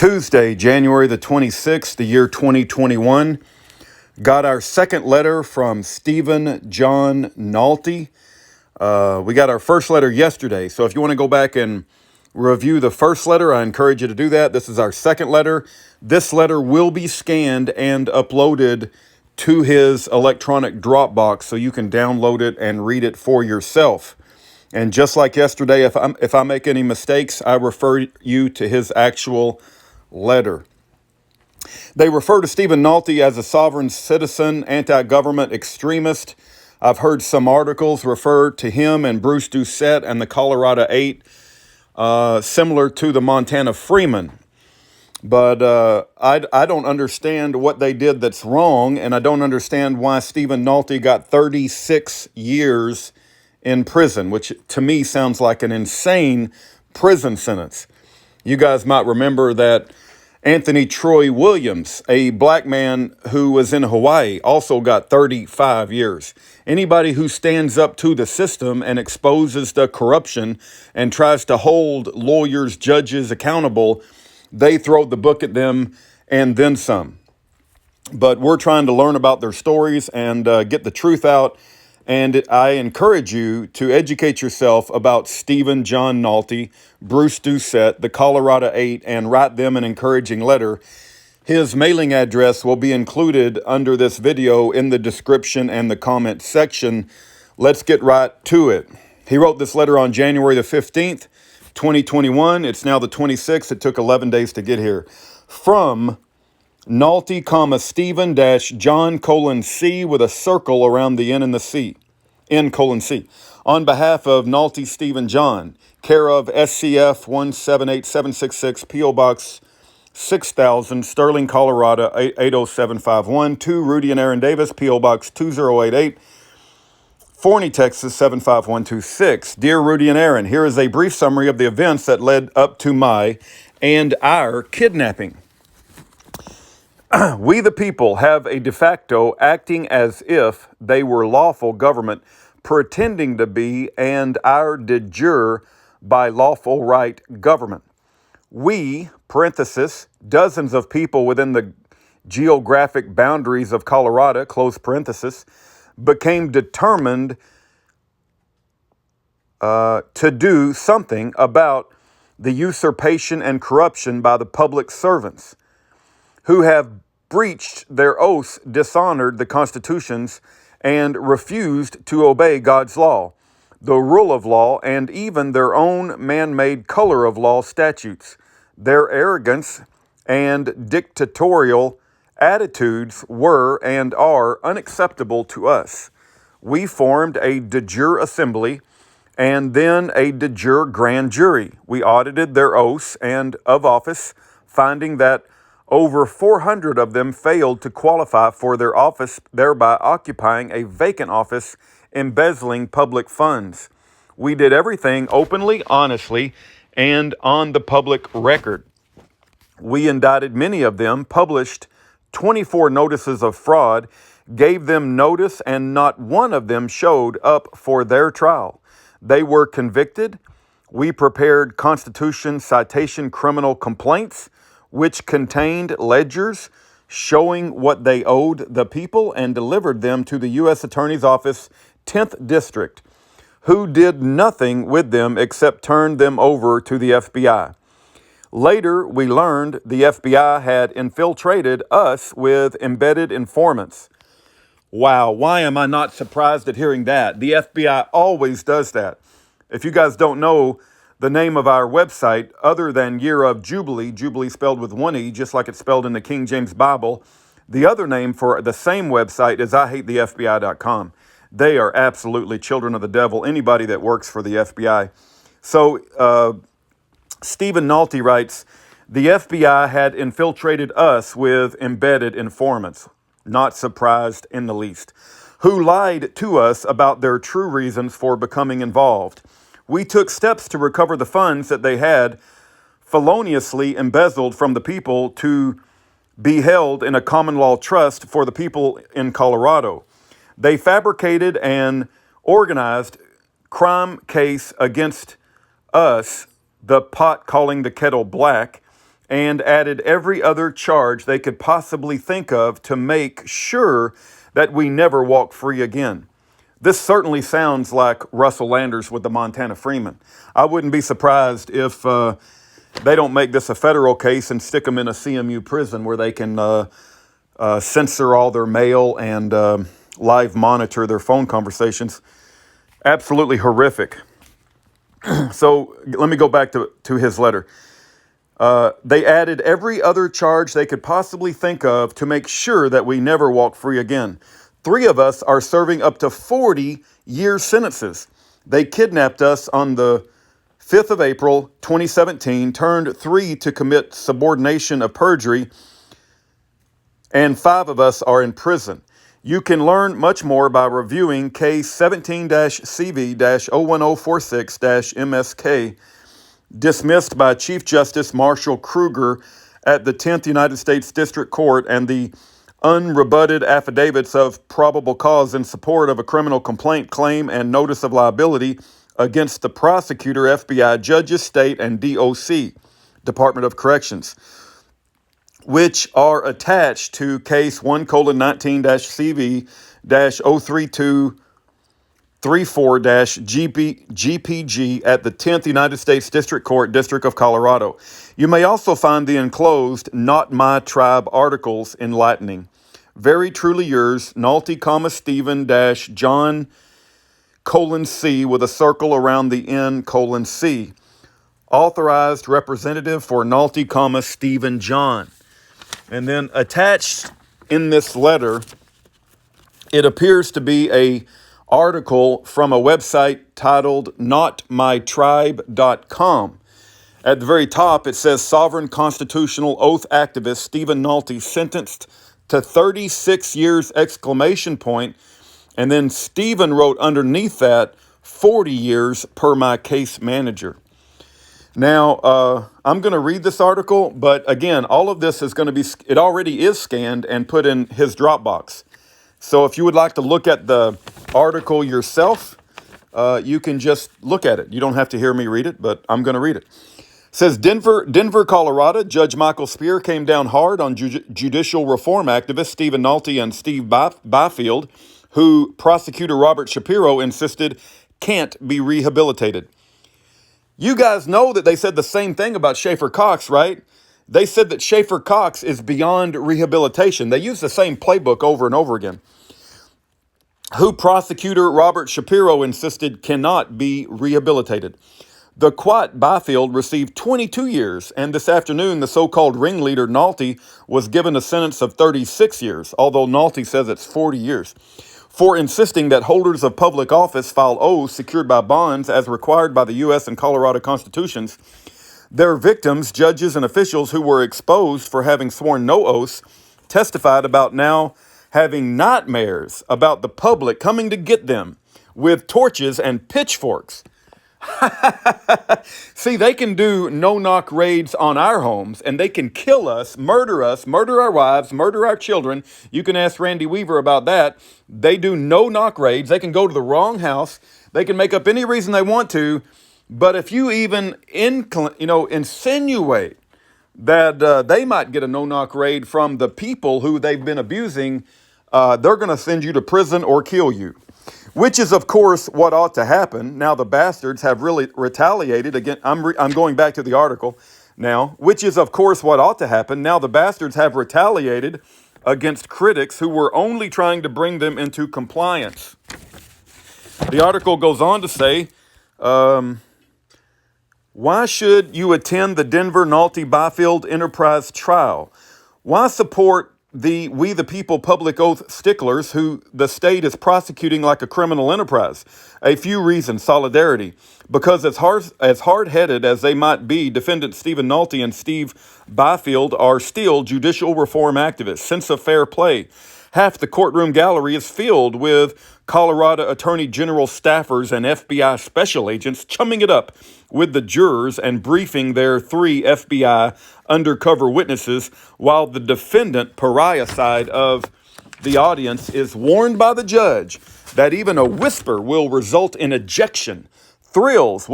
Tuesday, January the 26th, the year 2021. Got our second letter from Stephen John Nalty. We got our first letter yesterday. So if you want to go back and review the first letter, I encourage you to do that. This is our second letter. This letter will be scanned and uploaded to his electronic Dropbox so you can download it and read it for yourself. And just like yesterday, if I make any mistakes, I refer you to his actual letter. They refer to Stephen Nalty as a sovereign citizen, anti-government extremist. I've heard some articles refer to him and Bruce Doucette and the Colorado 8, similar to the Montana Freeman. But I don't understand what they did that's wrong, and I don't understand why Stephen Nalty got 36 years in prison, which to me sounds like an insane prison sentence. You guys might remember that Anthony Troy Williams, a black man who was in Hawaii, also got 35 years. Anybody who stands up to the system and exposes the corruption and tries to hold lawyers, judges accountable, they throw the book at them and then some. But we're trying to learn about their stories and get the truth out. And I encourage you to educate yourself about Stephen John Nalty, Bruce Doucette, the Colorado 8, and write them an encouraging letter. His mailing address will be included under this video in the description and the comment section. Let's get right to it. He wrote this letter on January the 15th, 2021. It's now the 26th. It took 11 days to get here. From Nalty, Stephen John C with a circle around the N and the C. N:C. On behalf of Nalty Stephen John, care of SCF 178766, P.O. Box 6000, Sterling, Colorado 80751. To Rudy and Aaron Davis, P.O. Box 2088, Forney, Texas 75126. Dear Rudy and Aaron, here is a brief summary of the events that led up to my and our kidnapping. We the people have a de facto acting as if they were lawful government, pretending to be, and our de jure by lawful right government. We, parenthesis, dozens of people within the geographic boundaries of Colorado, close parenthesis, became determined to do something about the usurpation and corruption by the public servants who have breached their oaths, dishonored the constitutions, and refused to obey God's law, the rule of law, and even their own man-made color of law statutes. Their arrogance and dictatorial attitudes were and are unacceptable to us. We formed a de jure assembly and then a de jure grand jury. We audited their oaths and of office, finding that over 400 of them failed to qualify for their office, thereby occupying a vacant office, embezzling public funds. We did everything openly, honestly, and on the public record. We indicted many of them, published 24 notices of fraud, gave them notice, and not one of them showed up for their trial. They were convicted. We prepared Constitution citation criminal complaints, which contained ledgers showing what they owed the people, and delivered them to the U.S. Attorney's Office, 10th District, who did nothing with them except turn them over to the FBI. Later, we learned the FBI had infiltrated us with embedded informants. Wow, why am I not surprised at hearing that? The FBI always does that. If you guys don't know the name of our website, other than Year of Jubilee, Jubilee spelled with one E, just like it's spelled in the King James Bible, the other name for the same website is IHateTheFBI.com. They are absolutely children of the devil, anybody that works for the FBI. So Stephen Nalty writes, the FBI had infiltrated us with embedded informants, not surprised in the least, who lied to us about their true reasons for becoming involved. We took steps to recover the funds that they had feloniously embezzled from the people to be held in a common law trust for the people in Colorado. They fabricated an organized crime case against us, the pot calling the kettle black, and added every other charge they could possibly think of to make sure that we never walk free again. This certainly sounds like Russell Landers with the Montana Freeman. I wouldn't be surprised if they don't make this a federal case and stick them in a CMU prison where they can censor all their mail and live monitor their phone conversations. Absolutely horrific. So let me go back to his letter. They added every other charge they could possibly think of to make sure that we never walk free again. 3 of us are serving up to 40-year sentences. They kidnapped us on the 5th of April, 2017, turned 3 to commit subordination of perjury, and 5 of us are in prison. You can learn much more by reviewing Case 17-CV-01046-MSK, dismissed by Chief Justice Marshall Kruger at the 10th United States District Court, and the unrebutted affidavits of probable cause in support of a criminal complaint, claim, and notice of liability against the prosecutor, FBI, judges, state, and DOC, Department of Corrections, which are attached to Case 1:19-CV-03234-GPG at the 10th United States District Court, District of Colorado. You may also find the enclosed Not My Tribe articles enlightening. Very truly yours, Nalty, Stephen John C with a circle around the N C. Authorized representative for Nalty, Stephen John. And then attached in this letter, it appears to be a article from a website titled notmytribe.com. At the very top, it says Sovereign Constitutional Oath activist Stephen Nalty sentenced to 36 years, exclamation point. And then Stephen wrote underneath that 40 years per my case manager. Now, I'm going to read this article, but again, all of this is going to be, it already is scanned and put in his Dropbox. So if you would like to look at the article yourself, you can just look at it. You don't have to hear me read it, but I'm going to read it. It says, Denver, Colorado, Judge Michael Spear came down hard on judicial reform activists Stephen Nalty and Steve Byfield, who prosecutor Robert Shapiro insisted can't be rehabilitated. You guys know that they said the same thing about Schaefer Cox, right? They said that Schaefer Cox is beyond rehabilitation. They use the same playbook over and over again. Who prosecutor Robert Shapiro insisted cannot be rehabilitated. The Quat Byfield received 22 years, and this afternoon the so-called ringleader Nalty was given a sentence of 36 years, although Nalty says it's 40 years, for insisting that holders of public office file oaths secured by bonds as required by the U.S. and Colorado constitutions. Their victims, judges, and officials who were exposed for having sworn no oaths, testified about now having nightmares about the public coming to get them with torches and pitchforks. See, they can do no-knock raids on our homes, and they can kill us, murder our wives, murder our children. You can ask Randy Weaver about that. They do no-knock raids. They can go to the wrong house. They can make up any reason they want to. But if you even insinuate that they might get a no-knock raid from the people who they've been abusing, they're going to send you to prison or kill you. Which is, of course, what ought to happen. Now the bastards have really retaliated again. I'm going back to the article now. Which is, of course, what ought to happen. Now the bastards have retaliated against critics who were only trying to bring them into compliance. The article goes on to say, why should you attend the Denver Nalty Byfield Enterprise trial? Why support the We the People public oath sticklers who the state is prosecuting like a criminal enterprise? A few reasons. Solidarity. Because as hard-headed as they might be, defendants Stephen Nalty and Steve Byfield are still judicial reform activists. Sense of fair play. Half the courtroom gallery is filled with Colorado Attorney General staffers and FBI special agents chumming it up with the jurors and briefing their 3 FBI undercover witnesses, while the defendant, pariah side of the audience, is warned by the judge that even a whisper will result in ejection. Thrills.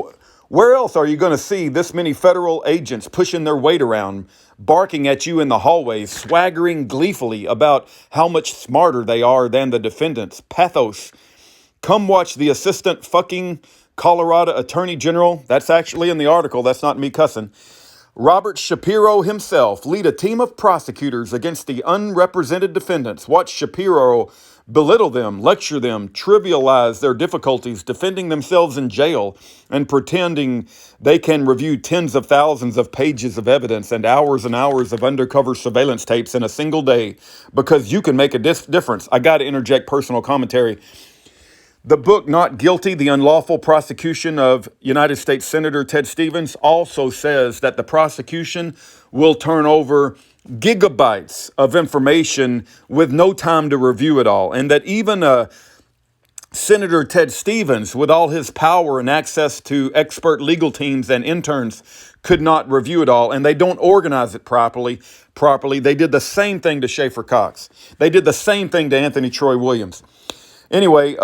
Where else are you going to see this many federal agents pushing their weight around, barking at you in the hallways, swaggering gleefully about how much smarter they are than the defendants? Pathos. Come watch the assistant fucking Colorado Attorney General. That's actually in the article. That's not me cussing. Robert Shapiro himself lead a team of prosecutors against the unrepresented defendants. Watch Shapiro belittle them, lecture them, trivialize their difficulties, defending themselves in jail, and pretending they can review tens of thousands of pages of evidence and hours of undercover surveillance tapes in a single day because you can make a difference. I got to interject personal commentary. The book, Not Guilty, The Unlawful Prosecution of United States Senator Ted Stevens, also says that the prosecution will turn over gigabytes of information with no time to review it all. And that even Senator Ted Stevens, with all his power and access to expert legal teams and interns, could not review it all. And they don't organize it properly. They did the same thing to Schaefer Cox. They did the same thing to Anthony Troy Williams. Anyway,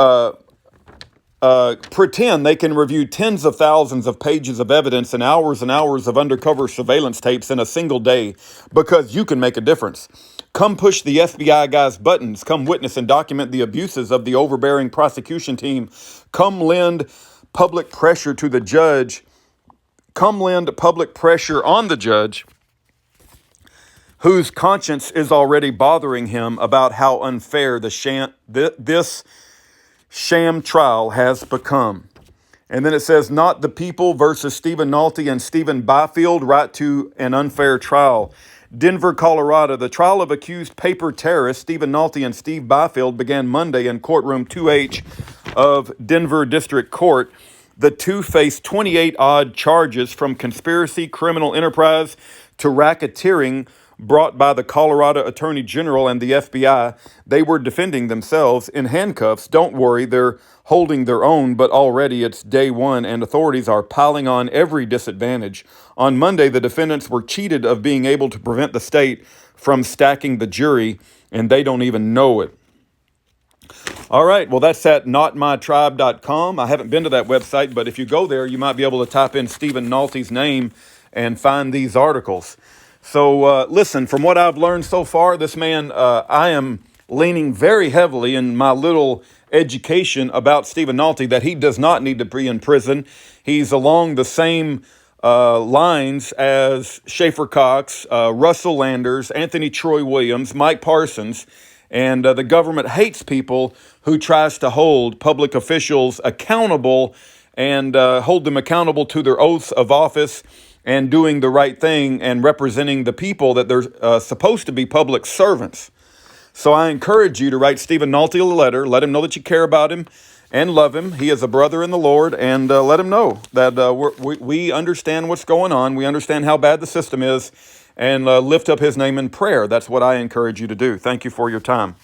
pretend they can review tens of thousands of pages of evidence and hours of undercover surveillance tapes in a single day because you can make a difference. Come push the FBI guys' buttons. Come witness and document the abuses of the overbearing prosecution team. Come lend public pressure to the judge. Come lend public pressure on the judge whose conscience is already bothering him about how unfair this sham trial has become. And then it says, not the people versus Stephen Nalty and Stephen Byfield, right to an unfair trial. Denver, Colorado. The trial of accused paper terrorists Stephen Nalty and Steve Byfield began Monday in courtroom 2H of Denver District Court. The two faced 28 odd charges from conspiracy, criminal enterprise to racketeering brought by the Colorado Attorney General and the FBI. They were defending themselves in handcuffs. Don't worry, they're holding their own, but already it's day one and authorities are piling on every disadvantage. On Monday, the defendants were cheated of being able to prevent the state from stacking the jury, and they don't even know it. All right, well, that's at notmytribe.com. I haven't been to that website, but if you go there, you might be able to type in Stephen Nalty's name and find these articles. So listen, from what I've learned so far, this man, I am leaning very heavily in my little education about Stephen Nalty that he does not need to be in prison. He's along the same lines as Schaefer Cox, Russell Landers, Anthony Troy Williams, Mike Parsons, and the government hates people who tries to hold public officials accountable and hold them accountable to their oaths of office and doing the right thing and representing the people that they're supposed to be public servants. So I encourage you to write Stephen Nalty a letter. Let him know that you care about him and love him. He is a brother in the Lord, and let him know that we understand what's going on. We understand how bad the system is, and lift up his name in prayer. That's what I encourage you to do. Thank you for your time.